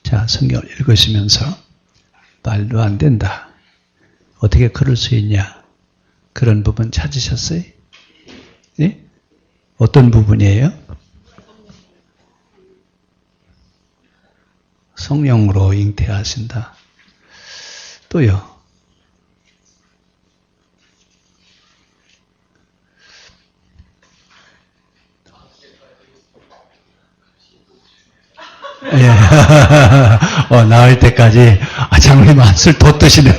자, 성경을 읽으시면서 말도 안 된다. 어떻게 그럴 수 있냐? 그런 부분 찾으셨어요? 예? 어떤 부분이에요? 성령으로 잉태하신다. 또요? 예. 나을 때까지, 장로님 한술 더 뜨시네.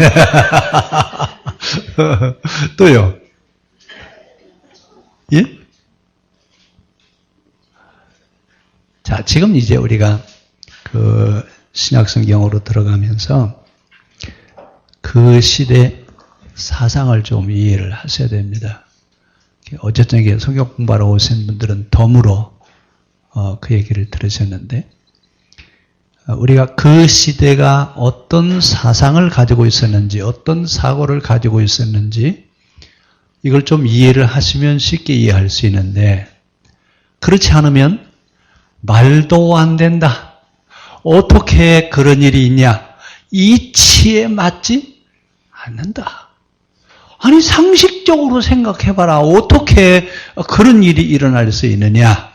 또요? 예? 자, 지금 이제 우리가 신약성경으로 들어가면서 그 시대 사상을 좀 이해를 하셔야 됩니다. 어제 저녁에 성경 공부하러 오신 분들은 덤으로 그 얘기를 들으셨는데, 우리가 그 시대가 어떤 사상을 가지고 있었는지, 어떤 사고를 가지고 있었는지, 이걸 좀 이해를 하시면 쉽게 이해할 수 있는데, 그렇지 않으면 말도 안 된다. 어떻게 그런 일이 있냐? 이치에 맞지 않는다. 아니, 상식적으로 생각해봐라. 어떻게 그런 일이 일어날 수 있느냐?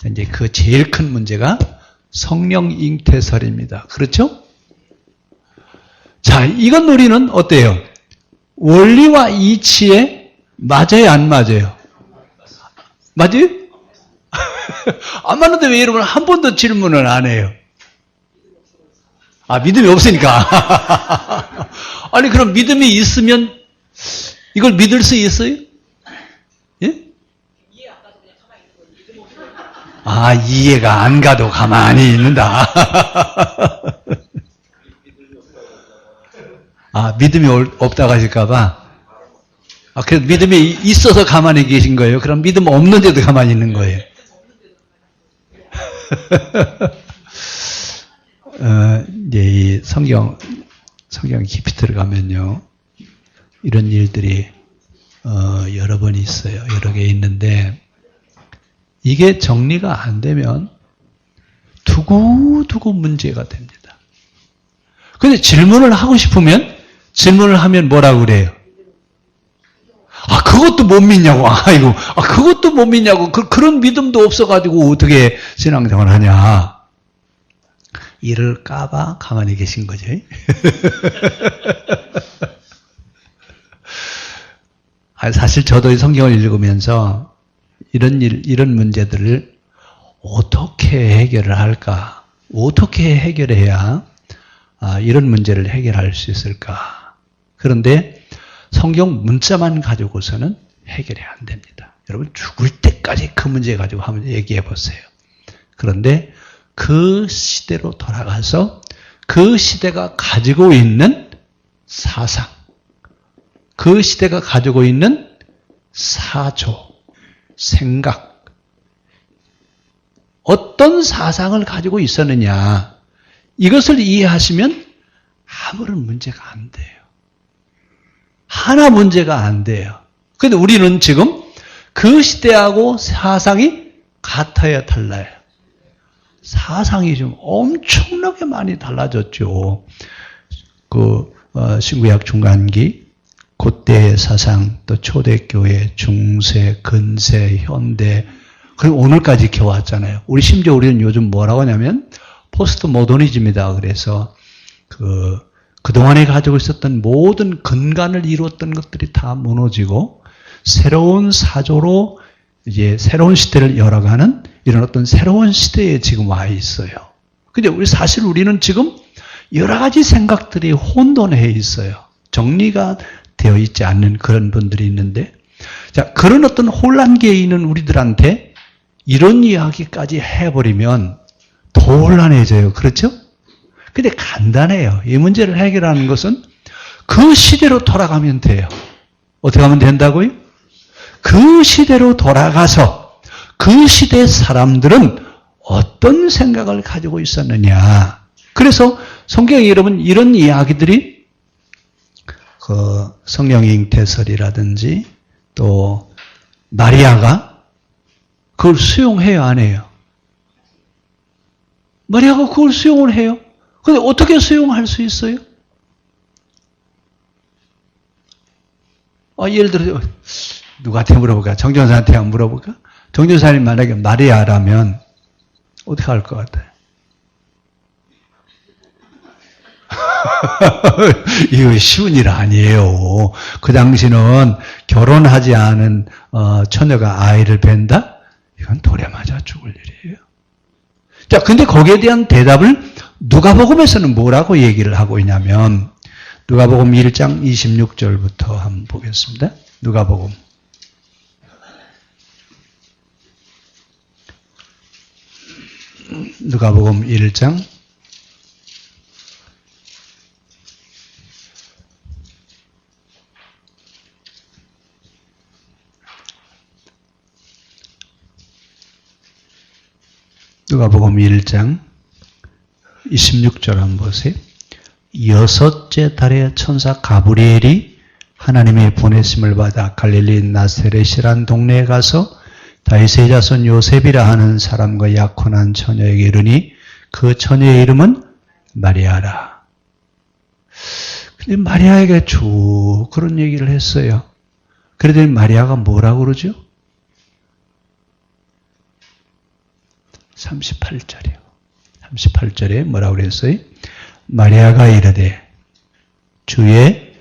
이제 그 제일 큰 문제가 성령 잉태설입니다. 그렇죠? 자, 이건 우리는 어때요? 원리와 이치에 맞아요, 안 맞아요? 맞아요? 안 맞는데 왜 여러분 한 번도 질문을 안 해요? 믿음이 없으니까. 아니, 그럼 믿음이 있으면 이걸 믿을 수 있어요? 예? 이해가 안 가도 가만히 있는다. 믿음이 없다고 하실까봐. 그래서 믿음이 있어서 가만히 계신 거예요? 그럼 믿음 없는데도 가만히 있는 거예요? 이제 이 성경 깊이 들어가면요, 이런 일들이 여러 번 있어요. 여러 개 있는데, 이게 정리가 안 되면 두고두고 문제가 됩니다. 근데 질문을 하고 싶으면, 질문을 하면 뭐라고 그래요? 그것도 못 믿냐고. 아이고, 그것도 못 믿냐고. 그런 믿음도 없어가지고 어떻게 신앙생활을 하냐. 이럴까봐 가만히 계신 거죠. 사실 저도 성경을 읽으면서 이런 문제들을 어떻게 해결을 할까? 어떻게 해결해야 이런 문제를 해결할 수 있을까? 그런데 성경 문자만 가지고서는 해결이 안 됩니다. 여러분 죽을 때까지 그 문제 가지고 한번 얘기해 보세요. 그런데 그 시대로 돌아가서 그 시대가 가지고 있는 사상, 그 시대가 가지고 있는 사조, 생각, 어떤 사상을 가지고 있었느냐, 이것을 이해하시면 아무런 문제가 안 돼요. 하나 문제가 안 돼요. 그런데 우리는 지금 그 시대하고 사상이 같아야 달라요. 사상이 좀 엄청나게 많이 달라졌죠. 신구약 중간기, 그때의 사상, 또 초대교회, 중세, 근세, 현대, 그리고 오늘까지 이렇게 왔잖아요. 심지어 우리는 요즘 뭐라고 하냐면, 포스트 모더니즘이다. 그래서, 그동안에 가지고 있었던 모든 근간을 이루었던 것들이 다 무너지고, 새로운 사조로 이제 새로운 시대를 열어가는 이런 어떤 새로운 시대에 지금 와 있어요. 근데 사실 우리는 지금 여러 가지 생각들이 혼돈해 있어요. 정리가 되어 있지 않는 그런 분들이 있는데, 자, 그런 어떤 혼란기에 있는 우리들한테 이런 이야기까지 해버리면 더 혼란해져요. 그렇죠? 근데 간단해요. 이 문제를 해결하는 것은 그 시대로 돌아가면 돼요. 어떻게 하면 된다고요? 그 시대로 돌아가서 그 시대 사람들은 어떤 생각을 가지고 있었느냐. 그래서 성경에 여러분 이런 이야기들이 성령 잉태설이라든지 또 마리아가 그걸 수용해요, 안 해요? 마리아가 그걸 수용을 해요. 근데 어떻게 수용할 수 있어요? 예를 들어 누구한테 물어볼까? 정전사한테 한번 물어볼까? 정전사님 만약에 마리아라면 어떻게 할 것 같아요? 이거 쉬운 일 아니에요. 그 당시는 결혼하지 않은 처녀가 아이를 뵌다? 이건 돌에 맞아 죽을 일이에요. 자, 근데 거기에 대한 대답을 누가복음에서는 뭐라고 얘기를 하고 있냐면 누가복음 1장 26절부터 한번 보겠습니다. 누가복음 1장 26절 한번 보세요. 여섯째 달에 천사 가브리엘이 하나님의 보내심을 받아 갈릴리 나세렛이란 동네에 가서 다윗의 자손 요셉이라 하는 사람과 약혼한 처녀에게 이르니 그 처녀의 이름은 마리아라. 근데 마리아에게 쭉 그런 얘기를 했어요. 그러더니 마리아가 뭐라고 그러죠? 38절이요. 38절에 뭐라고 그랬어요? 마리아가 이르되 주의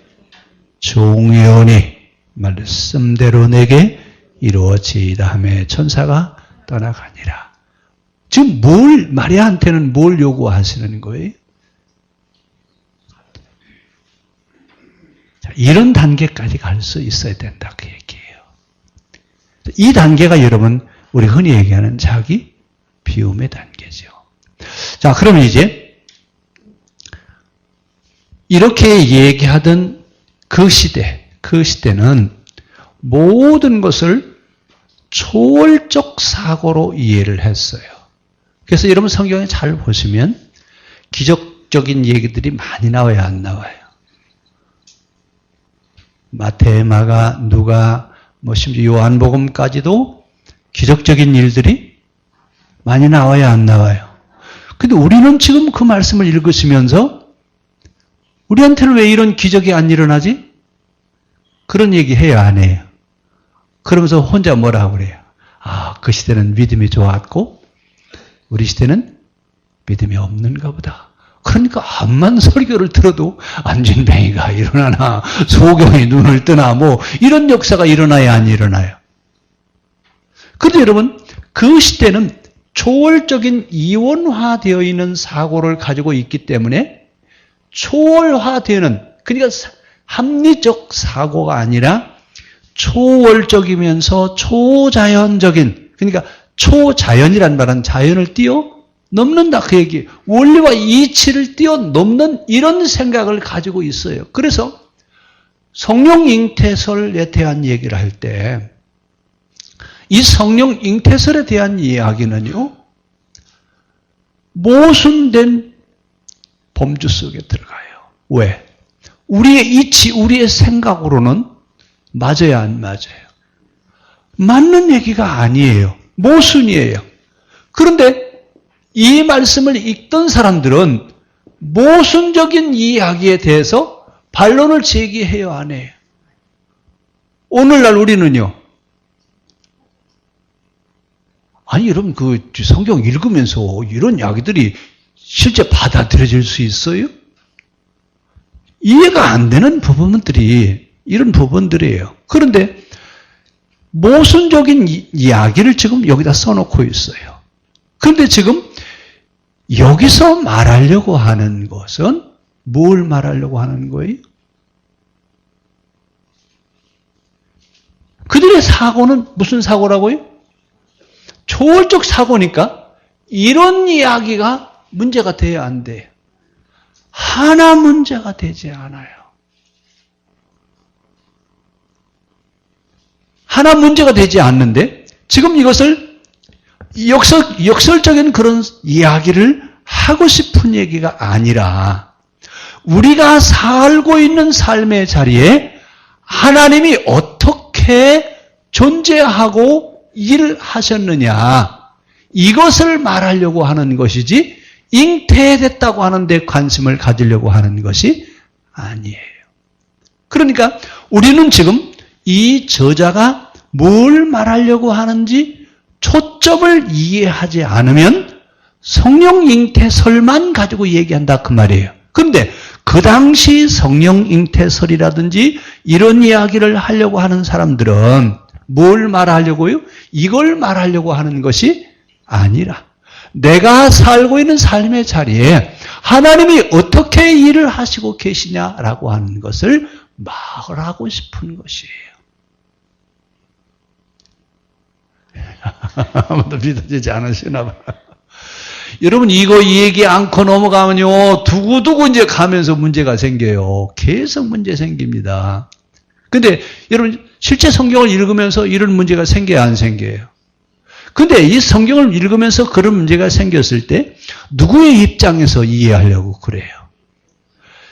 종이오니 말씀대로 내게 이루어지이다 하며 천사가 떠나가니라. 지금 마리아한테는 뭘 요구하시는 거예요? 자, 이런 단계까지 갈 수 있어야 된다 그 얘기예요. 이 단계가 여러분 우리 흔히 얘기하는 자기 비움의 단계죠. 자, 그러면 이제 이렇게 얘기하던 그 시대는 모든 것을 초월적 사고로 이해를 했어요. 그래서 여러분 성경에 잘 보시면 기적적인 얘기들이 많이 나와요, 안 나와요? 마태, 마가, 누가, 심지어 요한복음까지도 기적적인 일들이 많이 나와요, 안 나와요? 근데 우리는 지금 그 말씀을 읽으시면서 우리한테는 왜 이런 기적이 안 일어나지? 그런 얘기 해요, 안 해요? 그러면서 혼자 뭐라 하고 그래요? 그 시대는 믿음이 좋았고 우리 시대는 믿음이 없는가 보다. 그러니까 암만 설교를 들어도 안진뱅이가 일어나나 소경이 눈을 뜨나 이런 역사가 일어나야 안 일어나요? 그런데 여러분 그 시대는 초월적인 이원화되어 있는 사고를 가지고 있기 때문에 초월화되는, 그러니까 합리적 사고가 아니라 초월적이면서 초자연적인, 그러니까 초자연이란 말은 자연을 뛰어넘는다 그 얘기예요. 원리와 이치를 뛰어넘는 이런 생각을 가지고 있어요. 그래서 성령 잉태설에 대한 얘기를 할 때 이 성령 잉태설에 대한 이야기는요, 모순된 범주 속에 들어가요. 왜? 우리의 이치, 우리의 생각으로는 맞아요, 안 맞아요? 맞는 얘기가 아니에요. 모순이에요. 그런데 이 말씀을 읽던 사람들은 모순적인 이야기에 대해서 반론을 제기해요, 안 해요? 오늘날 우리는요, 아니 여러분 그 성경 읽으면서 이런 이야기들이 실제 받아들여질 수 있어요? 이해가 안 되는 부분들이 이런 부분들이에요. 그런데 모순적인 이야기를 지금 여기다 써놓고 있어요. 그런데 지금 여기서 말하려고 하는 것은 뭘 말하려고 하는 거예요? 그들의 사고는 무슨 사고라고요? 초월적 사고니까 이런 이야기가 문제가 돼야 안 돼요. 하나 문제가 되지 않아요. 하나 문제가 되지 않는데 지금 이것을 역설적인 그런 이야기를 하고 싶은 얘기가 아니라 우리가 살고 있는 삶의 자리에 하나님이 어떻게 존재하고 일하셨느냐, 이것을 말하려고 하는 것이지 잉태됐다고 하는데 관심을 가지려고 하는 것이 아니에요. 그러니까 우리는 지금 이 저자가 뭘 말하려고 하는지 초점을 이해하지 않으면 성령 잉태설만 가지고 얘기한다 그 말이에요. 그런데 그 당시 성령 잉태설이라든지 이런 이야기를 하려고 하는 사람들은 뭘 말하려고요? 이걸 말하려고 하는 것이 아니라 내가 살고 있는 삶의 자리에 하나님이 어떻게 일을 하시고 계시냐라고 하는 것을 말하고 싶은 것이에요. 아무도 믿어지지 않으시나 봐요. 여러분 이거 얘기 않고 넘어가면요 두고두고 이제 가면서 문제가 생겨요. 계속 문제 생깁니다. 근데 여러분 실제 성경을 읽으면서 이런 문제가 생겨야 안 생겨요? 근데 이 성경을 읽으면서 그런 문제가 생겼을 때 누구의 입장에서 이해하려고 그래요?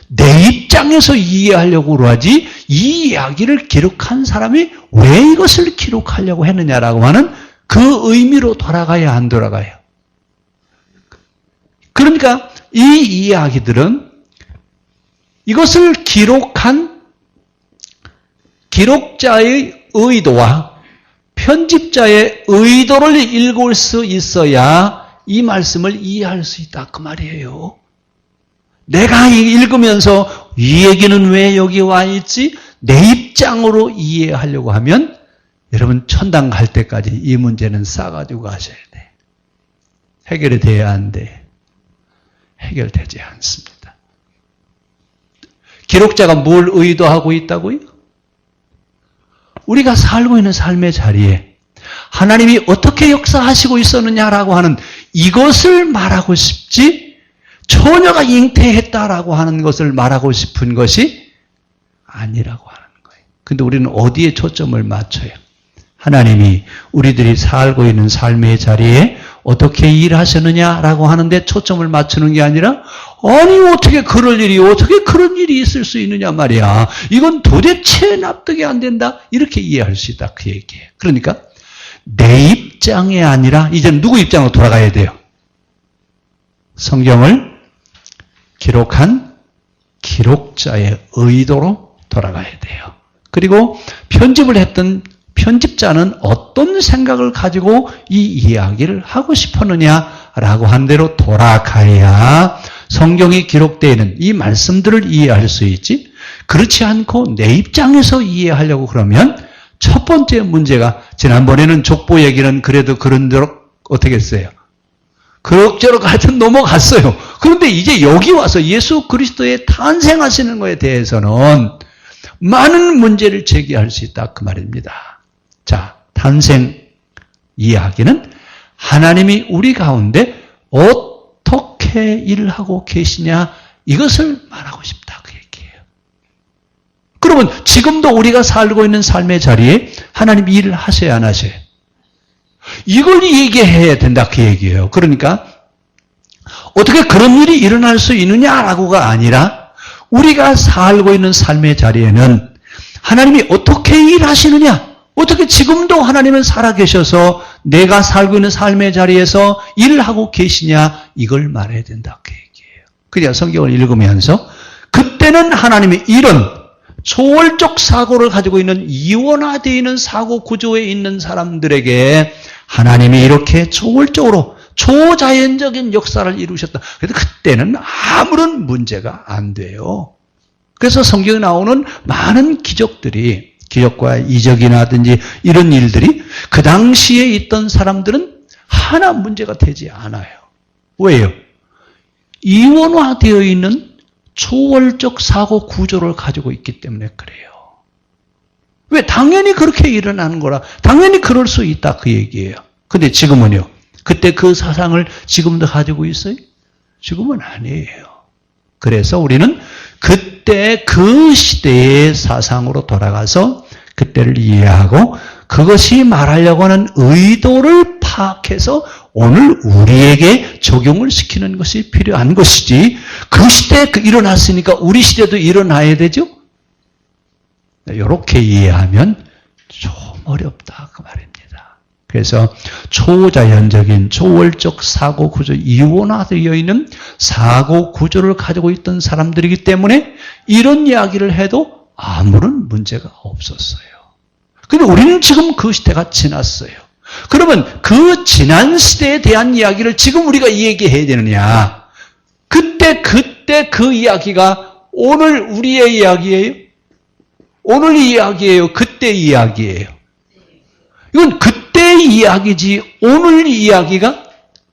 내 입장에서 이해하려고 하지 이 이야기를 기록한 사람이 왜 이것을 기록하려고 했느냐라고 하는 그 의미로 돌아가야 안 돌아가요? 그러니까 이 이야기들은 이것을 기록한 기록자의 의도와 편집자의 의도를 읽을 수 있어야 이 말씀을 이해할 수 있다 그 말이에요. 내가 읽으면서 이 얘기는 왜 여기 와 있지? 내 입장으로 이해하려고 하면 여러분 천당 갈 때까지 이 문제는 싸가지고 가셔야 돼. 해결이 돼야 안 돼. 해결되지 않습니다. 기록자가 뭘 의도하고 있다고요? 우리가 살고 있는 삶의 자리에 하나님이 어떻게 역사하시고 있었느냐라고 하는 이것을 말하고 싶지 처녀가 잉태했다라고 하는 것을 말하고 싶은 것이 아니라고 하는 거예요. 근데 우리는 어디에 초점을 맞춰요? 하나님이 우리들이 살고 있는 삶의 자리에 어떻게 일하셨느냐라고 하는데 초점을 맞추는 게 아니라 아니 어떻게 그럴 일이 어떻게 그런 일이 있을 수 있느냐 말이야. 이건 도대체 납득이 안 된다. 이렇게 이해할 수 있다 그 얘기예요. 그러니까 내 입장이 아니라 이제는 누구 입장으로 돌아가야 돼요? 성경을 기록한 기록자의 의도로 돌아가야 돼요. 그리고 편집을 했던 편집자는 어떤 생각을 가지고 이 이야기를 하고 싶었느냐라고 한 대로 돌아가야 성경이 기록되어 있는 이 말씀들을 이해할 수 있지. 그렇지 않고 내 입장에서 이해하려고 그러면 첫 번째 문제가 지난번에는 족보 얘기는 그래도 그런 대로 어떻게 했어요? 그럭저럭 하여튼 넘어갔어요. 그런데 이제 여기 와서 예수 그리스도의 탄생하시는 것에 대해서는 많은 문제를 제기할 수 있다 그 말입니다. 자, 탄생 이야기는 하나님이 우리 가운데 어떻게 일을 하고 계시냐 이것을 말하고 싶다 그 얘기예요. 그러면 지금도 우리가 살고 있는 삶의 자리에 하나님 일을 하셔야 안 하셔요? 이걸 얘기해야 된다 그 얘기예요. 그러니까 어떻게 그런 일이 일어날 수 있느냐라고가 아니라 우리가 살고 있는 삶의 자리에는 하나님이 어떻게 일하시느냐 어떻게 지금도 하나님은 살아계셔서 내가 살고 있는 삶의 자리에서 일을 하고 계시냐 이걸 말해야 된다 그 얘기예요. 그냥 성경을 읽으면서 그때는 하나님이 이런 초월적 사고를 가지고 있는 이원화되어 있는 사고 구조에 있는 사람들에게 하나님이 이렇게 초월적으로 초자연적인 역사를 이루셨다. 그래도 그때는 아무런 문제가 안 돼요. 그래서 성경에 나오는 많은 기적들이 기적과 이적이라든지 이런 일들이 그 당시에 있던 사람들은 하나 문제가 되지 않아요. 왜요? 이원화되어 있는 초월적 사고 구조를 가지고 있기 때문에 그래요. 왜? 당연히 그렇게 일어나는 거라. 당연히 그럴 수 있다 그 얘기예요. 근데 지금은요. 그때 그 사상을 지금도 가지고 있어요? 지금은 아니에요. 그래서 우리는 그때 그 시대의 사상으로 돌아가서 그때를 이해하고 그것이 말하려고 하는 의도를 파악해서 오늘 우리에게 적용을 시키는 것이 필요한 것이지 그 시대에 일어났으니까 우리 시대도 일어나야 되죠? 이렇게 이해하면 좀 어렵다 그 말입니다. 그래서 초자연적인 초월적 사고 구조, 이원화되어 있는 사고 구조를 가지고 있던 사람들이기 때문에 이런 이야기를 해도 아무런 문제가 없었어요. 근데 우리는 지금 그 시대가 지났어요. 그러면 그 지난 시대에 대한 이야기를 지금 우리가 얘기해야 되느냐? 그때 그 이야기가 오늘 우리의 이야기예요? 오늘 이야기예요? 그때 이야기예요? 이건 그때의 이야기지 오늘 이야기가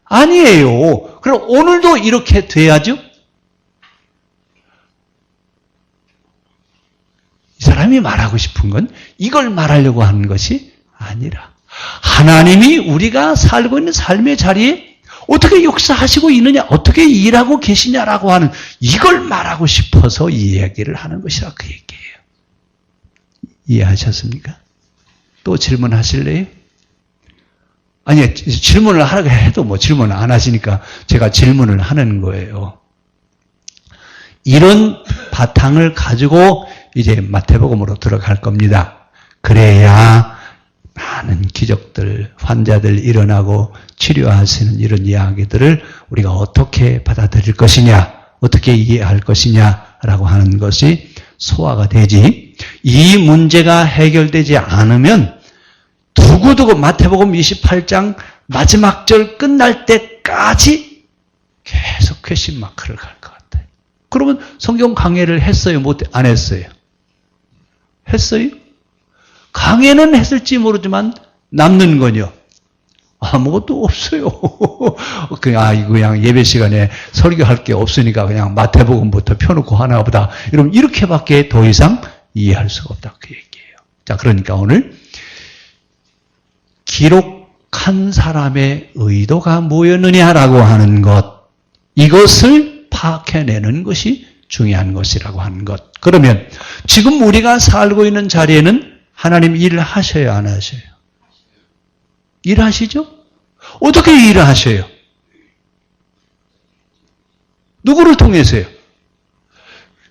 아니에요. 그럼 오늘도 이렇게 돼야죠? 이 사람이 말하고 싶은 건 이걸 말하려고 하는 것이 아니라 하나님이 우리가 살고 있는 삶의 자리에 어떻게 역사하시고 있느냐, 어떻게 일하고 계시냐라고 하는 이걸 말하고 싶어서 이 이야기를 하는 것이라 그 얘기예요. 이해하셨습니까? 또 질문하실래요? 아니, 질문을 하라고 해도 뭐 질문을 안 하시니까 제가 질문을 하는 거예요. 이런 바탕을 가지고 이제 마태복음으로 들어갈 겁니다. 그래야 많은 기적들, 환자들 일어나고 치료하시는 이런 이야기들을 우리가 어떻게 받아들일 것이냐, 어떻게 이해할 것이냐라고 하는 것이 소화가 되지. 이 문제가 해결되지 않으면 두고두고 마태복음 28장 마지막 절 끝날 때까지 계속 퀘션 마크를 갈 것 같아요. 그러면 성경 강해를 했어요? 안 했어요? 했어요? 강해는 했을지 모르지만 남는 건요? 아무것도 없어요. 그냥 예배 시간에 설교할 게 없으니까 그냥 마태복음부터 펴놓고 하나 보다. 이러면 이렇게밖에 더 이상 이해할 수가 없다. 그 얘기예요. 자, 그러니까 오늘 기록한 사람의 의도가 뭐였느냐라고 하는 것, 이것을 파악해내는 것이 중요한 것이라고 하는 것. 그러면 지금 우리가 살고 있는 자리에는 하나님 일을 하셔야 안 하셔요? 일하시죠? 어떻게 일을 하셔요? 누구를 통해서요?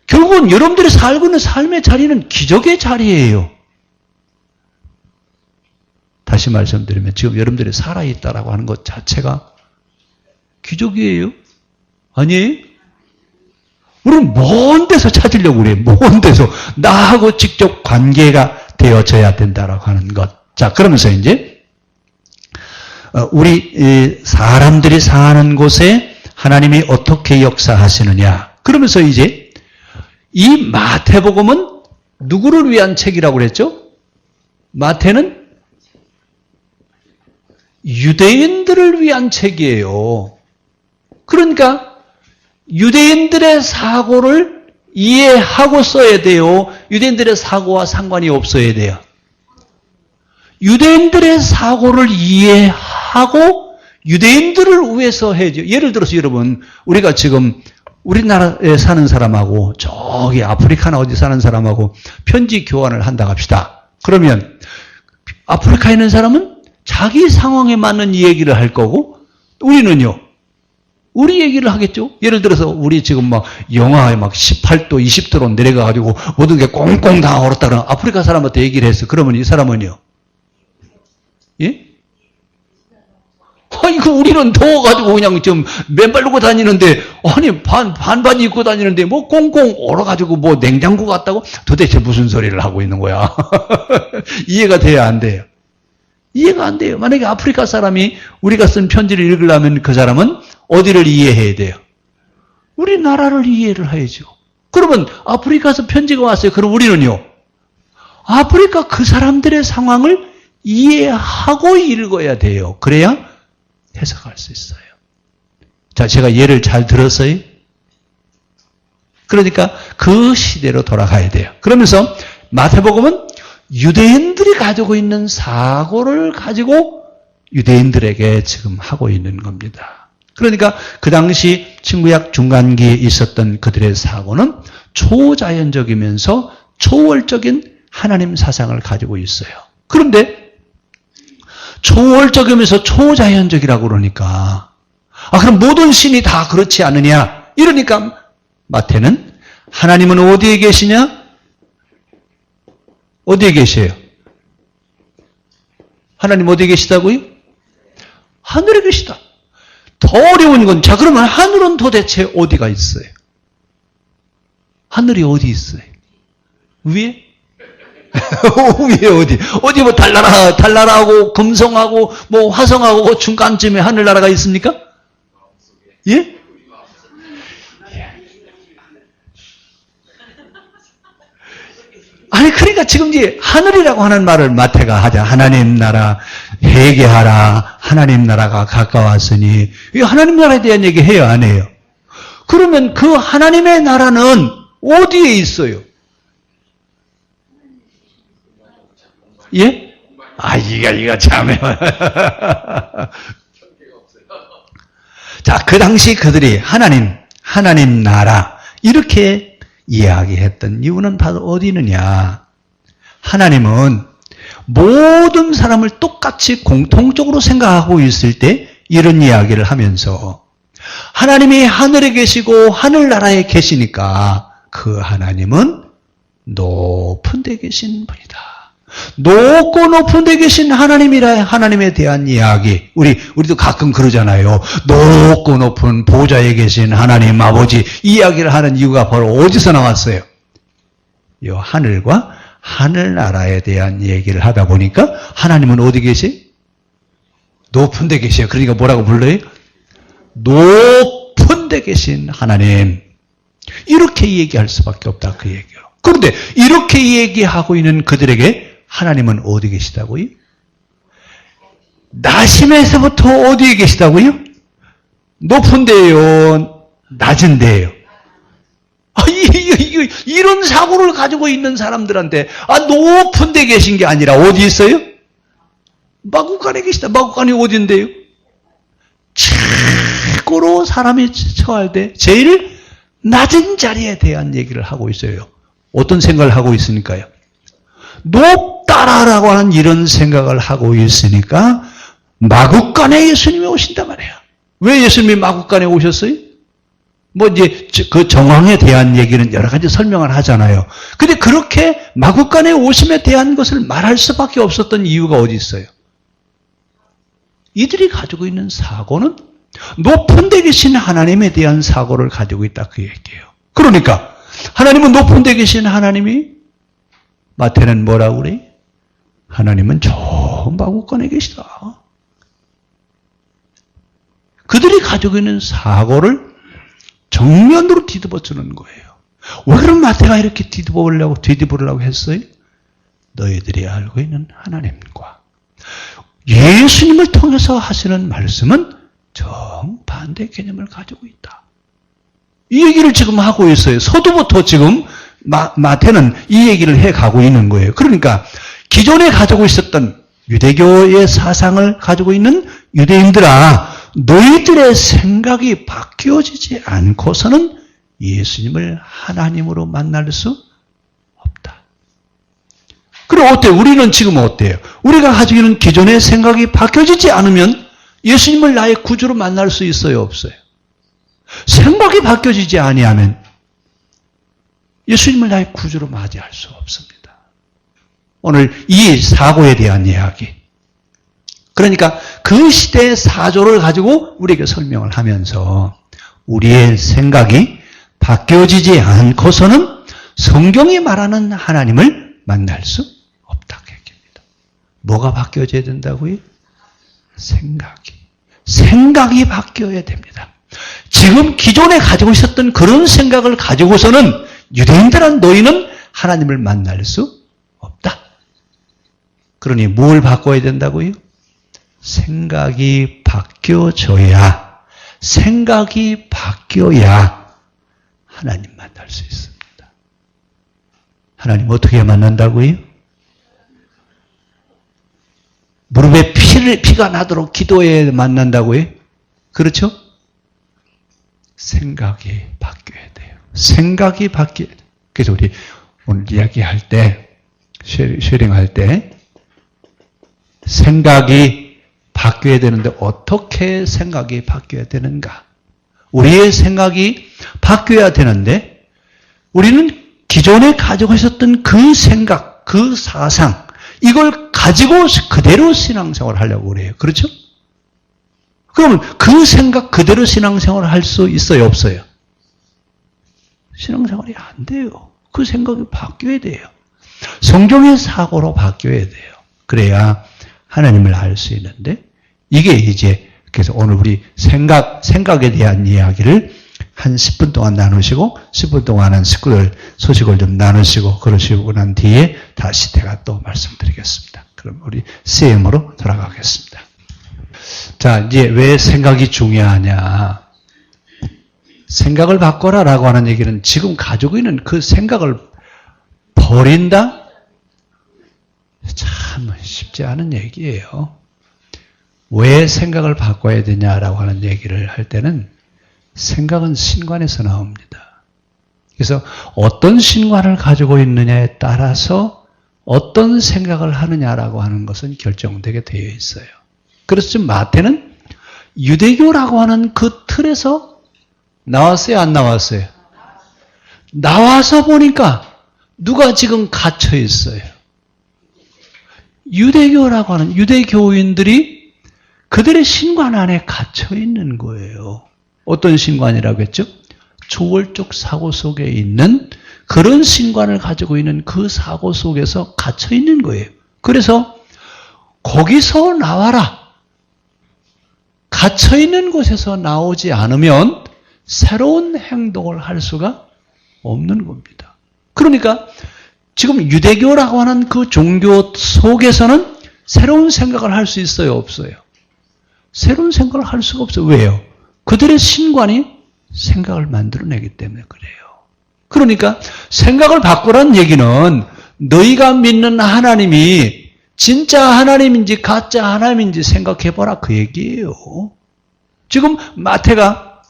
결국은 여러분들이 살고 있는 삶의 자리는 기적의 자리예요. 다시 말씀드리면 지금 여러분들이 살아있다라고 하는 것 자체가 기적이에요? 아니에요? 우리는 먼 데서 찾으려고 그래요. 먼 데서. 나하고 직접 관계가 되어져야 된다라고 하는 것. 자, 그러면서 이제 우리 사람들이 사는 곳에 하나님이 어떻게 역사하시느냐. 그러면서 이제 이 마태복음은 누구를 위한 책이라고 그랬죠? 마태는 유대인들을 위한 책이에요. 그러니까 유대인들의 사고를 이해하고 써야 돼요? 유대인들의 사고와 상관이 없어야 돼요? 유대인들의 사고를 이해하고 유대인들을 위해서 해야죠. 예를 들어서 여러분, 우리가 지금 우리나라에 사는 사람하고 저기 아프리카나 어디 사는 사람하고 편지 교환을 한다고 합시다. 그러면 아프리카에 있는 사람은 자기 상황에 맞는 얘기를 할 거고 우리는요. 우리 얘기를 하겠죠. 예를 들어서 우리 지금 막 영하에 막 18도, 20도로 내려가가지고 모든 게 꽁꽁 다 얼었다 그러면 아프리카 사람한테 얘기를 했어. 그러면 이 사람은요. 예? 이거 우리는 더워가지고 그냥 좀 맨발로 다니는데, 아니, 반바지 입고 다니는데, 뭐 꽁꽁 얼어가지고 뭐 냉장고 같다고? 도대체 무슨 소리를 하고 있는 거야? 이해가 돼야 안 돼요? 이해가 안 돼요. 만약에 아프리카 사람이 우리가 쓴 편지를 읽으려면 그 사람은 어디를 이해해야 돼요? 우리나라를 이해를 해야죠. 그러면 아프리카에서 편지가 왔어요. 그럼 우리는요? 아프리카 그 사람들의 상황을 이해하고 읽어야 돼요. 그래야 해석할 수 있어요. 자, 제가 예를 잘 들었어요? 그러니까 그 시대로 돌아가야 돼요. 그러면서 마태복음은 유대인들이 가지고 있는 사고를 가지고 유대인들에게 지금 하고 있는 겁니다. 그러니까 그 당시 신구약 중간기에 있었던 그들의 사고는 초자연적이면서 초월적인 하나님 사상을 가지고 있어요. 그런데 초월적이면서 초자연적이라고 그러니까 그럼 모든 신이 다 그렇지 않느냐? 이러니까 마태는 하나님은 어디에 계시냐? 어디에 계세요? 하나님 어디 계시다고요? 하늘에 계시다. 더 어려운 건, 자, 그러면 하늘은 도대체 어디가 있어요? 하늘이 어디 있어요? 위에? 위에 어디? 어디 뭐 달나라하고 금성하고 뭐 화성하고 그 중간쯤에 하늘나라가 있습니까? 예? 아니, 그러니까 지금 이제 하늘이라고 하는 말을 마태가 하자. 하나님 나라 회개하라. 하나님 나라가 가까웠으니. 이 하나님 나라에 대한 얘기 해요, 안 해요? 그러면 그 하나님의 나라는 어디에 있어요? 예? 아, 이거 참해요. 자, 그 당시 그들이 하나님 나라, 이렇게 이야기했던 이유는 바로 어디 있느냐. 하나님은 모든 사람을 똑같이 공통적으로 생각하고 있을 때 이런 이야기를 하면서 하나님이 하늘에 계시고 하늘나라에 계시니까 그 하나님은 높은 데 계신 분이다. 높고 높은 데 계신 하나님에 대한 이야기. 우리도 가끔 그러잖아요. 높고 높은 보좌에 계신 하나님 아버지, 이 이야기를 하는 이유가 바로 어디서 나왔어요? 이 하늘과 하늘나라에 대한 얘기를 하다 보니까 하나님은 어디 계시? 높은 데 계세요. 그러니까 뭐라고 불러요? 높은 데 계신 하나님. 이렇게 얘기할 수밖에 없다, 그 얘기요. 그런데 이렇게 얘기하고 있는 그들에게 하나님은 어디 계시다고요? 나심에서부터 어디에 계시다고요? 높은 데요? 낮은 데요? 이런 사고를 가지고 있는 사람들한테 높은 데 계신 게 아니라 어디 있어요? 마구간에 계시다. 마구간이 어딘데요? 최고로 사람이 처할 때 제일 낮은 자리에 대한 얘기를 하고 있어요. 어떤 생각을 하고 있으니까요? 높다라고 하는 이런 생각을 하고 있으니까 마구간에 예수님이 오신단 말이에요. 왜 예수님이 마구간에 오셨어요? 뭐 이제 그 정황에 대한 얘기는 여러 가지 설명을 하잖아요. 근데 그렇게 마구간에 오심에 대한 것을 말할 수밖에 없었던 이유가 어디 있어요? 이들이 가지고 있는 사고는 높은 데 계신 하나님에 대한 사고를 가지고 있다, 그 얘기예요. 그러니까 하나님은 높은 데 계신 하나님이, 마태는 뭐라고 그래? 하나님은 저 마구간에 계시다. 그들이 가지고 있는 사고를 정면으로 뒤집어 주는 거예요. 왜 그럼 마태가 이렇게 뒤집으려고 했어요? 너희들이 알고 있는 하나님과 예수님을 통해서 하시는 말씀은 정반대 개념을 가지고 있다. 이 얘기를 지금 하고 있어요. 서두부터 지금 마태는 이 얘기를 해가고 있는 거예요. 그러니까 기존에 가지고 있었던 유대교의 사상을 가지고 있는 유대인들아, 너희들의 생각이 바뀌어지지 않고서는 예수님을 하나님으로 만날 수 없다. 그럼 어때요? 우리는 지금 어때요? 우리가 가지고 있는 기존의 생각이 바뀌어지지 않으면 예수님을 나의 구주로 만날 수 있어요, 없어요? 생각이 바뀌어지지 아니하면 예수님을 나의 구주로 맞이할 수 없습니다. 오늘 이 사고에 대한 이야기. 그러니까 그 시대의 사조를 가지고 우리에게 설명을 하면서 우리의 생각이 바뀌어지지 않고서는 성경이 말하는 하나님을 만날 수 없다고 얘기합니다. 뭐가 바뀌어져야 된다고요? 생각이 바뀌어야 됩니다. 지금 기존에 가지고 있었던 그런 생각을 가지고서는 유대인들은 너희는 하나님을 만날 수 없다. 그러니 뭘 바꿔야 된다고요? 생각이 바뀌어야 하나님 만날 수 있습니다. 하나님 어떻게 만난다고요? 무릎에 피가 나도록 기도해 만난다고요? 그렇죠? 생각이 바뀌어야 돼요. 생각이 바뀌어야 돼요. 그래서 우리 오늘 이야기할 때, 쉐링할 때 생각이 바뀌어야 되는데 어떻게 생각이 바뀌어야 되는가? 우리의 생각이 바뀌어야 되는데 우리는 기존에 가지고 있었던 그 생각, 그 사상, 이걸 가지고 그대로 신앙생활을 하려고 그래요. 그렇죠? 그러면 그 생각 그대로 신앙생활을 할 수 있어요? 없어요? 신앙생활이 안 돼요. 그 생각이 바뀌어야 돼요. 성경의 사고로 바뀌어야 돼요. 그래야 하나님을 알 수 있는데, 이게 이제 그래서 오늘 우리 생각에 대한 이야기를 한 10분 동안 나누시고 10분 동안은 식구들 소식을 좀 나누시고 그러시고 난 뒤에 다시 제가 또 말씀드리겠습니다. 그럼 우리 CM으로 돌아가겠습니다. 자, 이제 왜 생각이 중요하냐. 생각을 바꿔라라고 하는 얘기는 지금 가지고 있는 그 생각을 버린다? 참 쉽지 않은 얘기예요. 왜 생각을 바꿔야 되냐라고 하는 얘기를 할 때는 생각은 신관에서 나옵니다. 그래서 어떤 신관을 가지고 있느냐에 따라서 어떤 생각을 하느냐라고 하는 것은 결정되게 되어 있어요. 그래서 지금 마태는 유대교라고 하는 그 틀에서 나왔어요? 안 나왔어요? 나와서 보니까 누가 지금 갇혀 있어요? 유대교라고 하는 유대교인들이 그들의 신관 안에 갇혀 있는 거예요. 어떤 신관이라고 했죠? 초월적 사고 속에 있는 그런 신관을 가지고 있는 그 사고 속에서 갇혀 있는 거예요. 그래서 거기서 나와라. 갇혀 있는 곳에서 나오지 않으면 새로운 행동을 할 수가 없는 겁니다. 그러니까 지금 유대교라고 하는 그 종교 속에서는 새로운 생각을 할 수 있어요? 없어요? 새로운 생각을 할 수가 없어요. 왜요? 그들의 신관이 생각을 만들어내기 때문에 그래요. 그러니까 생각을 바꾸라는 얘기는 너희가 믿는 하나님이 진짜 하나님인지 가짜 하나님인지 생각해보라 그 얘기예요. 지금 마태가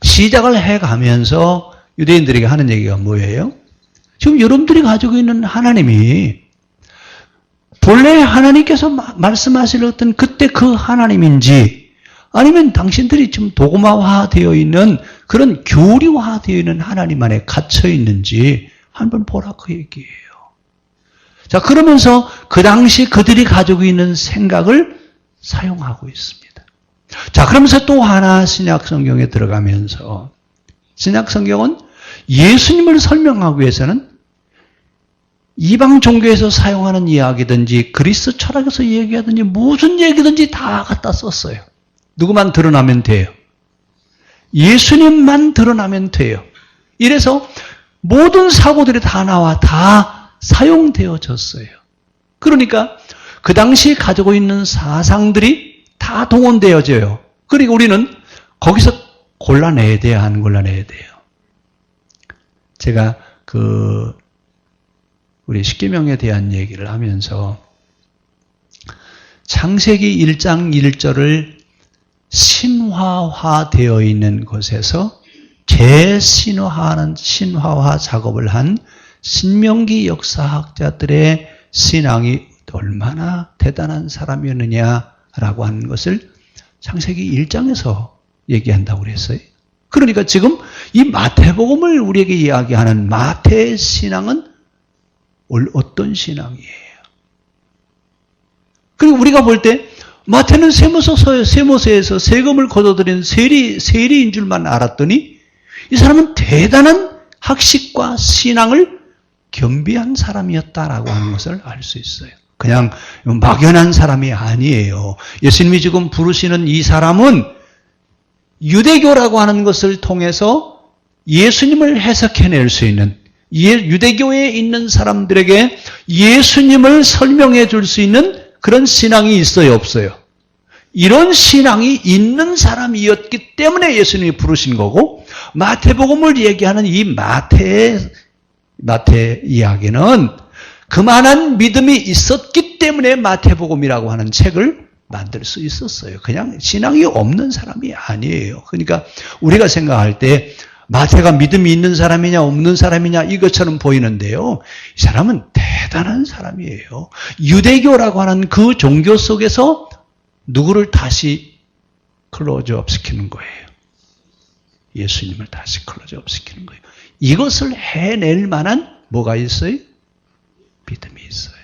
시작을 해가면서 유대인들에게 하는 얘기가 뭐예요? 지금 여러분들이 가지고 있는 하나님이 본래 하나님께서 말씀하실 어떤 그때 그 하나님인지 아니면 당신들이 지금 도구마화되어 있는 그런 교리화되어 있는 하나님 안에 갇혀 있는지 한번 보라 그 얘기예요. 자, 그러면서 그 당시 그들이 가지고 있는 생각을 사용하고 있습니다. 자, 그러면서 또 하나 신약 성경에 들어가면서 신약 성경은 예수님을 설명하기 위해서는 이방 종교에서 사용하는 이야기든지 그리스 철학에서 얘기하든지 무슨 얘기든지 다 갖다 썼어요. 누구만 드러나면 돼요. 예수님만 드러나면 돼요. 이래서 모든 사고들이 다 나와 다 사용되어졌어요. 그러니까 그 당시 가지고 있는 사상들이 다 동원되어져요. 그리고 우리는 거기서 골라내야 돼요, 안 골라내야 돼요. 제가 우리 십계명에 대한 얘기를 하면서 창세기 1장 1절을 신화화되어 있는 곳에서 신화화 작업을 한 신명기 역사학자들의 신앙이 얼마나 대단한 사람이었느냐라고 하는 것을 창세기 1장에서 얘기한다고 그랬어요. 그러니까 지금 이 마태복음을 우리에게 이야기하는 마태의 신앙은 어떤 신앙이에요? 그리고 우리가 볼 때 마태는 세모세에서 세금을 거둬들인 세리인 줄만 알았더니 이 사람은 대단한 학식과 신앙을 겸비한 사람이었다라고 하는 것을 알 수 있어요. 그냥 막연한 사람이 아니에요. 예수님이 지금 부르시는 이 사람은 유대교라고 하는 것을 통해서 예수님을 해석해낼 수 있는 유대교에 있는 사람들에게 예수님을 설명해 줄 수 있는 그런 신앙이 있어요, 없어요? 이런 신앙이 있는 사람이었기 때문에 예수님이 부르신 거고 마태복음을 얘기하는 이 마태 이야기는 그만한 믿음이 있었기 때문에 마태복음이라고 하는 책을 만들 수 있었어요. 그냥 신앙이 없는 사람이 아니에요. 그러니까 우리가 생각할 때 마태가 믿음이 있는 사람이냐 없는 사람이냐 이것처럼 보이는데요. 이 사람은 대단한 사람이에요. 유대교라고 하는 그 종교 속에서 누구를 다시 클로즈업 시키는 거예요. 예수님을 다시 클로즈업 시키는 거예요. 이것을 해낼 만한 뭐가 있어요? 믿음이 있어요.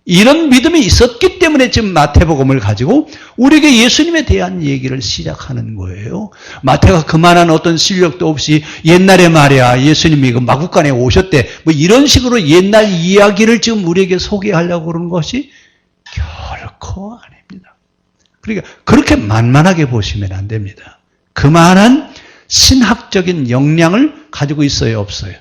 이런 믿음이 있었기 때문에 지금 마태복음을 가지고 우리에게 예수님에 대한 얘기를 시작하는 거예요. 마태가 그만한 어떤 실력도 없이 옛날에 말이야 예수님이 그 마구간에 오셨대 뭐 이런 식으로 옛날 이야기를 지금 우리에게 소개하려고 그러는 것이 결코 아닙니다. 그러니까 그렇게 만만하게 보시면 안 됩니다. 그만한 신학적인 역량을 가지고 있어요, 없어요?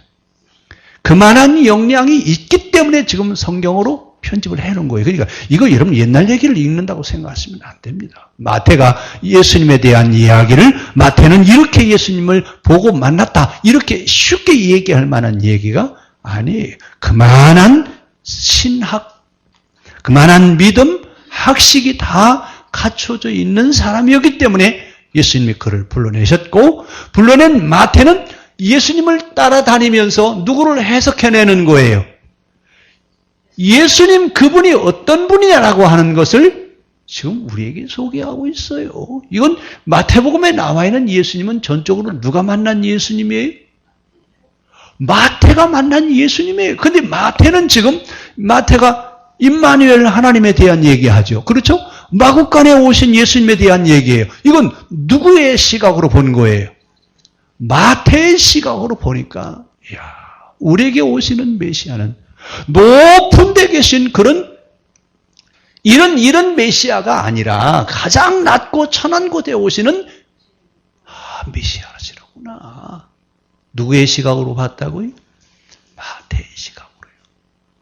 그만한 역량이 있기 때문에 지금 성경으로 편집을 해놓은 거예요. 그러니까 이거 여러분 옛날 얘기를 읽는다고 생각하시면 안 됩니다. 마태가 예수님에 대한 이야기를 마태는 이렇게 예수님을 보고 만났다. 이렇게 쉽게 얘기할 만한 얘기가 아니에요. 그만한 신학, 그만한 믿음, 학식이 다 갖춰져 있는 사람이었기 때문에 예수님이 그를 불러내셨고 불러낸 마태는 예수님을 따라다니면서 누구를 해석해내는 거예요. 예수님 그분이 어떤 분이냐라고 하는 것을 지금 우리에게 소개하고 있어요. 이건 마태복음에 나와 있는 예수님은 전적으로 누가 만난 예수님이에요? 마태가 만난 예수님이에요. 근데 마태는 지금 마태가 임마누엘 하나님에 대한 얘기하죠. 그렇죠? 마구간에 오신 예수님에 대한 얘기예요. 이건 누구의 시각으로 본 거예요? 마태의 시각으로 보니까 이야, 우리에게 오시는 메시아는 높은 데 계신 그런 이런 메시아가 아니라 가장 낮고 천한 곳에 오시는 메시아시라구나. 누구의 시각으로 봤다고요? 마태의 시각으로요.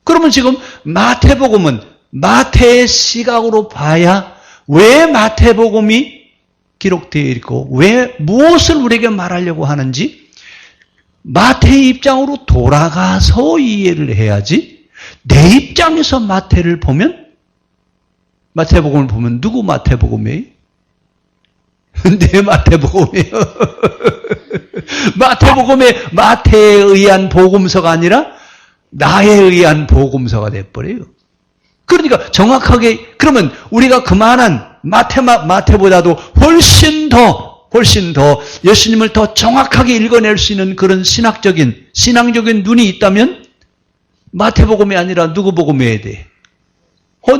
그러면 지금 마태복음은 마태의 시각으로 봐야 왜 마태복음이 기록되어 있고 왜 무엇을 우리에게 말하려고 하는지 마태의 입장으로 돌아가서 이해를 해야지 내 입장에서 마태를 보면 마태복음을 보면 누구 마태복음이에요? 내 마태복음이에요. 마태복음에 마태에 의한 복음서가 아니라 나에 의한 복음서가 돼버려요. 그러니까 정확하게 그러면 우리가 그만한 마태보다도 훨씬 더 예수님을 더 정확하게 읽어낼 수 있는 그런 신앙적인 눈이 있다면 마태복음이 아니라 누구 복음이어야 돼?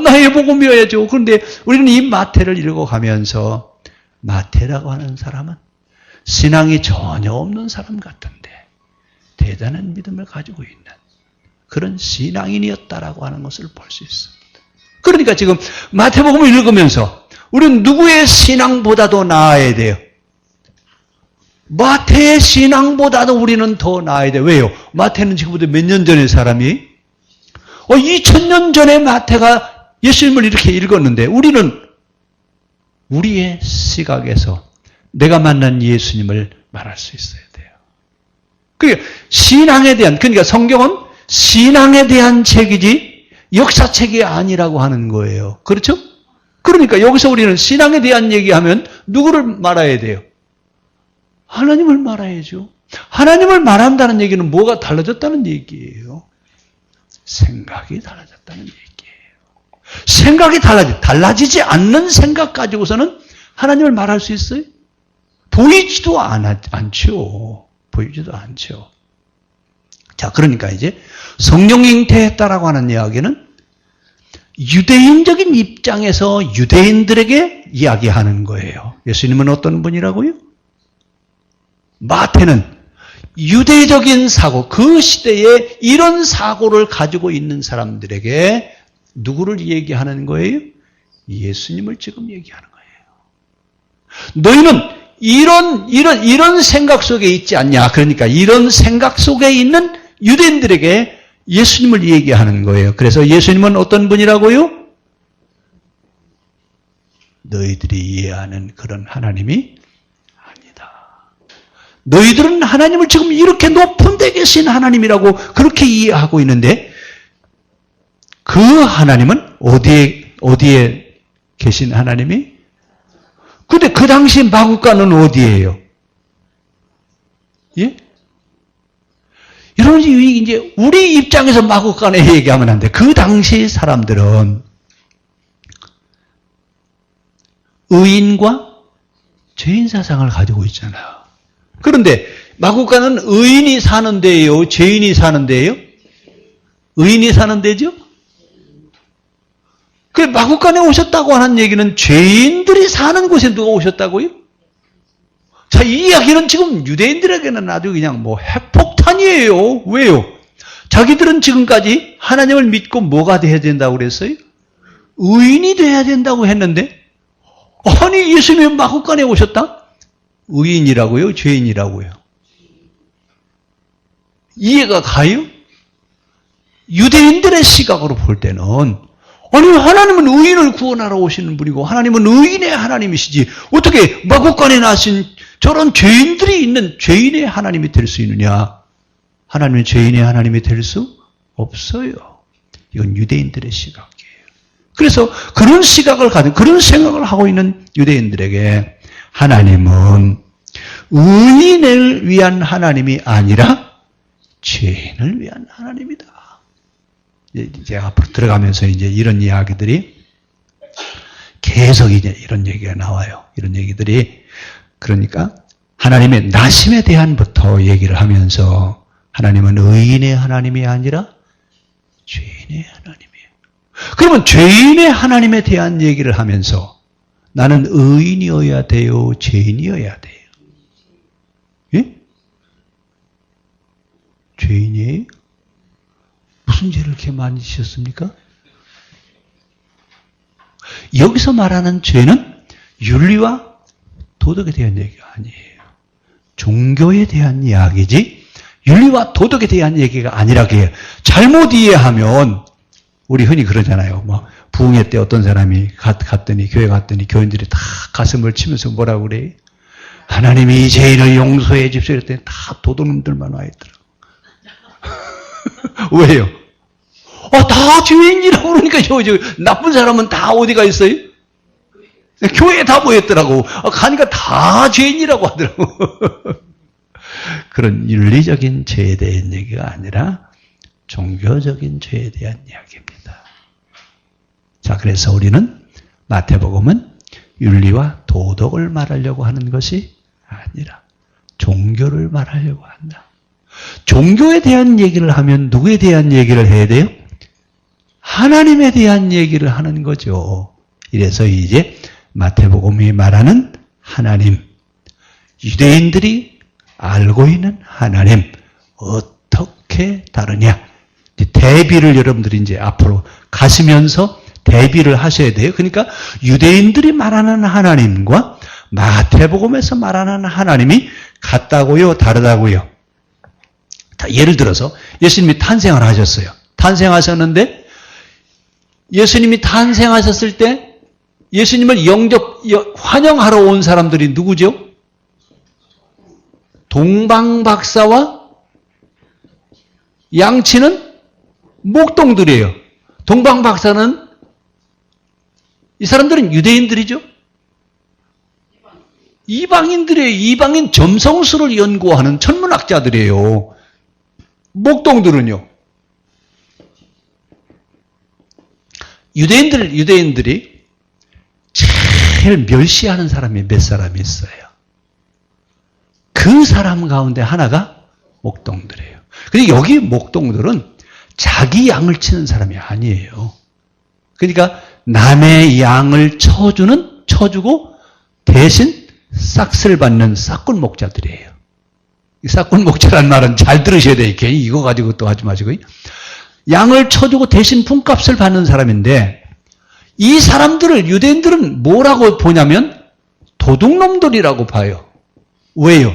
나의 복음이어야죠. 그런데 우리는 이 마태를 읽어가면서 마태라고 하는 사람은 신앙이 전혀 없는 사람 같은데 대단한 믿음을 가지고 있는 그런 신앙인이었다라고 하는 것을 볼 수 있습니다. 그러니까 지금 마태복음을 읽으면서 우리는 누구의 신앙보다도 나아야 돼요? 마태의 신앙보다도 우리는 더 나아야 돼요. 왜요? 마태는 지금부터 몇 년 전의 사람이? 2000년 전에 마태가 예수님을 이렇게 읽었는데 우리는 우리의 시각에서 내가 만난 예수님을 말할 수 있어야 돼요. 그러니까 신앙에 대한, 그러니까 성경은 신앙에 대한 책이지 역사책이 아니라고 하는 거예요. 그렇죠? 그러니까 여기서 우리는 신앙에 대한 얘기하면 누구를 말해야 돼요? 하나님을 말해야죠. 하나님을 말한다는 얘기는 뭐가 달라졌다는 얘기예요? 생각이 달라졌다는 얘기예요. 생각이 달라지지 않는 생각 가지고서는 하나님을 말할 수 있어요? 보이지도 않죠. 보이지도 않죠. 자, 그러니까 이제 성령 잉태했다라고 하는 이야기는 유대인적인 입장에서 유대인들에게 이야기하는 거예요. 예수님은 어떤 분이라고요? 마태는 유대적인 사고, 그 시대에 이런 사고를 가지고 있는 사람들에게 누구를 얘기하는 거예요? 예수님을 지금 얘기하는 거예요. 너희는 이런 생각 속에 있지 않냐? 그러니까 이런 생각 속에 있는 유대인들에게 예수님을 얘기하는 거예요. 그래서 예수님은 어떤 분이라고요? 너희들이 이해하는 그런 하나님이 아니다. 너희들은 하나님을 지금 이렇게 높은 데 계신 하나님이라고 그렇게 이해하고 있는데 그 하나님은 어디에 계신 하나님이? 근데 그 당시 마구간은 어디예요? 예? 여러분, 이제 우리 입장에서 마구간에 얘기하면 안 돼. 그 당시 사람들은 의인과 죄인 사상을 가지고 있잖아요. 그런데 마구간은 의인이 사는 데예요? 죄인이 사는 데예요? 의인이 사는 데죠? 그 마구간에 오셨다고 하는 얘기는 죄인들이 사는 곳에 누가 오셨다고요? 자, 이 이야기는 지금 유대인들에게는 아주 그냥 뭐 핵폭탄이에요. 왜요? 자기들은 지금까지 하나님을 믿고 뭐가 돼야 된다고 그랬어요? 의인이 돼야 된다고 했는데, 아니, 예수님이 마구간에 오셨다? 의인이라고요? 죄인이라고요? 이해가 가요? 유대인들의 시각으로 볼 때는, 아니, 하나님은 의인을 구원하러 오시는 분이고, 하나님은 의인의 하나님이시지, 어떻게 마구간에 나신 저런 죄인들이 있는 죄인의 하나님이 될 수 있느냐? 하나님은 죄인의 하나님이 될 수 없어요. 이건 유대인들의 시각이에요. 그래서 그런 시각을 가진, 그런 생각을 하고 있는 유대인들에게 하나님은 의인을 위한 하나님이 아니라 죄인을 위한 하나님이다. 이제 앞으로 들어가면서 이제 이런 이야기들이 계속 이제 이런 얘기가 나와요. 이런 얘기들이. 그러니까 하나님의 나심에 대한부터 얘기를 하면서 하나님은 의인의 하나님이 아니라 죄인의 하나님이에요. 그러면 죄인의 하나님에 대한 얘기를 하면서 나는 의인이어야 돼요? 죄인이어야 돼요? 예? 죄인이에요? 무슨 죄를 이렇게 많이 지셨습니까? 여기서 말하는 죄는 윤리와 도덕에 대한 얘기가 아니에요. 종교에 대한 이야기지 윤리와 도덕에 대한 얘기가 아니라고 해요. 잘못 이해하면 우리 흔히 그러잖아요. 뭐 부흥회 때 어떤 사람이 갔더니 교회 갔더니 교인들이 다 가슴을 치면서 뭐라고 그래? 하나님이 이 죄인을 용서해 주십시오. 이랬더니 다 도둑놈들만 와 있더라고. 왜요? 다 죄인이라고 그러니까 저 나쁜 사람은 다 어디가 있어요? 교회에 다 모였더라고. 가니까 다 죄인이라고 하더라고. 그런 윤리적인 죄에 대한 얘기가 아니라 종교적인 죄에 대한 이야기입니다. 자, 그래서 우리는 마태복음은 윤리와 도덕을 말하려고 하는 것이 아니라 종교를 말하려고 한다. 종교에 대한 얘기를 하면 누구에 대한 얘기를 해야 돼요? 하나님에 대한 얘기를 하는 거죠. 이래서 이제 마태복음이 말하는 하나님, 유대인들이 알고 있는 하나님, 어떻게 다르냐? 대비를 여러분들이 이제 앞으로 가시면서 대비를 하셔야 돼요. 그러니까 유대인들이 말하는 하나님과 마태복음에서 말하는 하나님이 같다고요? 다르다고요? 예를 들어서 예수님이 탄생을 하셨어요. 탄생하셨는데 예수님이 탄생하셨을 때 예수님을 환영하러 온 사람들이 누구죠? 동방박사와 양치는 목동들이에요. 동방박사는 이 사람들은 유대인들이죠. 이방인들이에요. 이방인 점성술을 연구하는 천문학자들이에요. 목동들은요. 유대인들이 제일 멸시하는 사람이 몇 사람이 있어요. 그 사람 가운데 하나가 목동들이에요. 근데 여기 목동들은 자기 양을 치는 사람이 아니에요. 그러니까 남의 양을 쳐주고 대신 싹스를 받는 싹군 목자들이에요. 싹군 목자란 말은 잘 들으셔야 돼요. 괜히 이거 가지고 또 하지 마시고. 양을 쳐주고 대신 품값을 받는 사람인데 이 사람들을 유대인들은 뭐라고 보냐면 도둑놈들이라고 봐요. 왜요?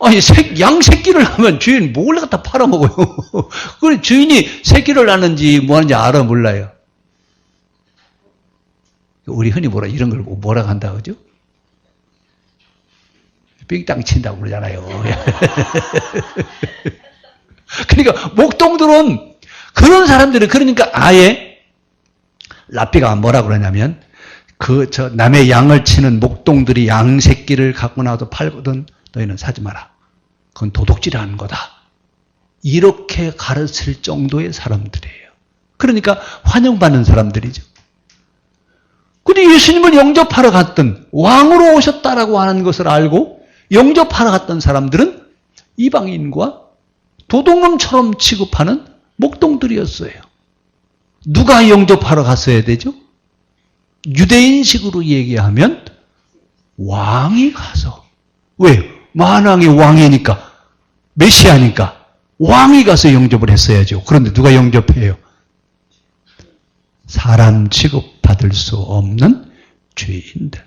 아니, 양 새끼를 하면 주인 뭘 갖다 팔아먹어요. 그래, 주인이 새끼를 낳는지 뭐 하는지 알아 몰라요. 우리 흔히 이런 걸 뭐라고 한다 그러죠? 삥땅 친다고 그러잖아요. 그러니까 목동들은 그런 사람들은 그러니까 아예 라삐가 뭐라 그러냐면 남의 양을 치는 목동들이 양 새끼를 갖고 나와서 팔거든 너희는 사지 마라. 그건 도둑질하는 거다. 이렇게 가르칠 정도의 사람들이에요. 그러니까 환영받는 사람들이죠. 근데 예수님을 영접하러 갔던 왕으로 오셨다라고 하는 것을 알고 영접하러 갔던 사람들은 이방인과 도둑놈처럼 취급하는 목동들이었어요. 누가 영접하러 갔어야 되죠? 유대인식으로 얘기하면 왕이 가서. 왜? 만왕의 왕이니까, 메시아니까 왕이 가서 영접을 했어야죠. 그런데 누가 영접해요? 사람 취급받을 수 없는 죄인들.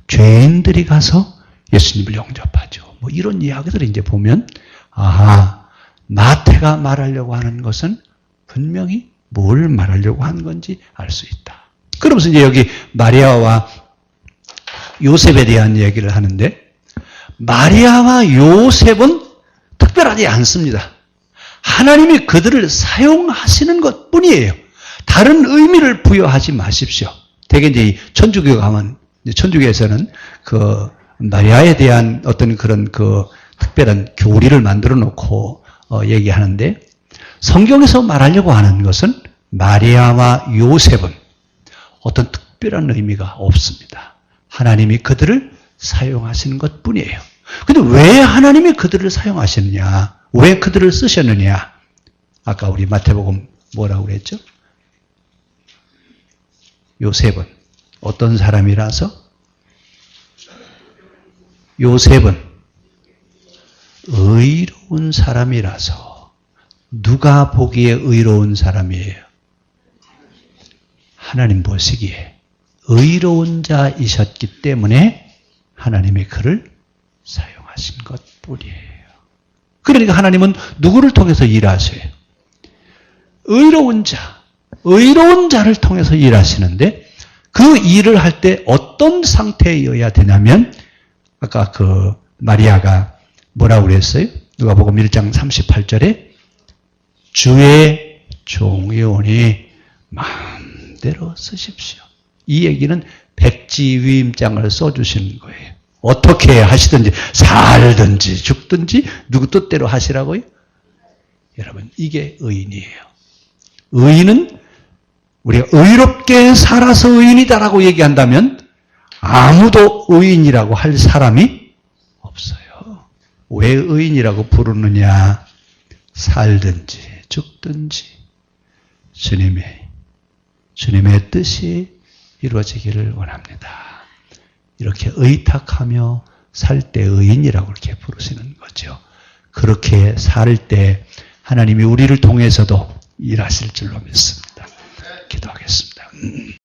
죄인들이 가서 예수님을 영접하죠. 뭐 이런 이야기들을 이제 보면, 아하, 마태가 말하려고 하는 것은 분명히 뭘 말하려고 하는 건지 알 수 있다. 그러면서 이제 여기 마리아와 요셉에 대한 얘기를 하는데, 마리아와 요셉은 특별하지 않습니다. 하나님이 그들을 사용하시는 것 뿐이에요. 다른 의미를 부여하지 마십시오. 대개 이제 천주교 가면, 천주교에서는 그 마리아에 대한 어떤 그런 그 특별한 교리를 만들어 놓고 얘기하는데, 성경에서 말하려고 하는 것은 마리아와 요셉은 어떤 특별한 의미가 없습니다. 하나님이 그들을 사용하시는 것 뿐이에요. 근데 왜 하나님이 그들을 사용하시느냐? 왜 그들을 쓰셨느냐? 아까 우리 마태복음 뭐라고 그랬죠? 요셉은 어떤 사람이라서? 요셉은 의로운 사람이라서. 누가 보기에 의로운 사람이에요? 하나님 보시기에 의로운 자이셨기 때문에 하나님이 그를 사용하신 것뿐이에요. 그러니까 하나님은 누구를 통해서 일하셔요? 의로운 자를 통해서 일하시는데, 그 일을 할 때 어떤 상태여야 되냐면, 아까 그 마리아가 뭐라고 그랬어요? 누가복음 1장 38절에 주의 종이오니 마음대로 쓰십시오. 이 얘기는 백지위임장을 써주시는 거예요. 어떻게 하시든지, 살든지 죽든지 누구 뜻대로 하시라고요? 여러분, 이게 의인이에요. 의인은 우리가 의롭게 살아서 의인이다라고 얘기한다면 아무도 의인이라고 할 사람이 없어요. 왜 의인이라고 부르느냐? 살든지 죽든지 주님의 뜻이 이루어지기를 원합니다. 이렇게 의탁하며 살 때 의인이라고 이렇게 부르시는 거죠. 그렇게 살 때 하나님이 우리를 통해서도 일하실 줄로 믿습니다. 기도하겠습니다.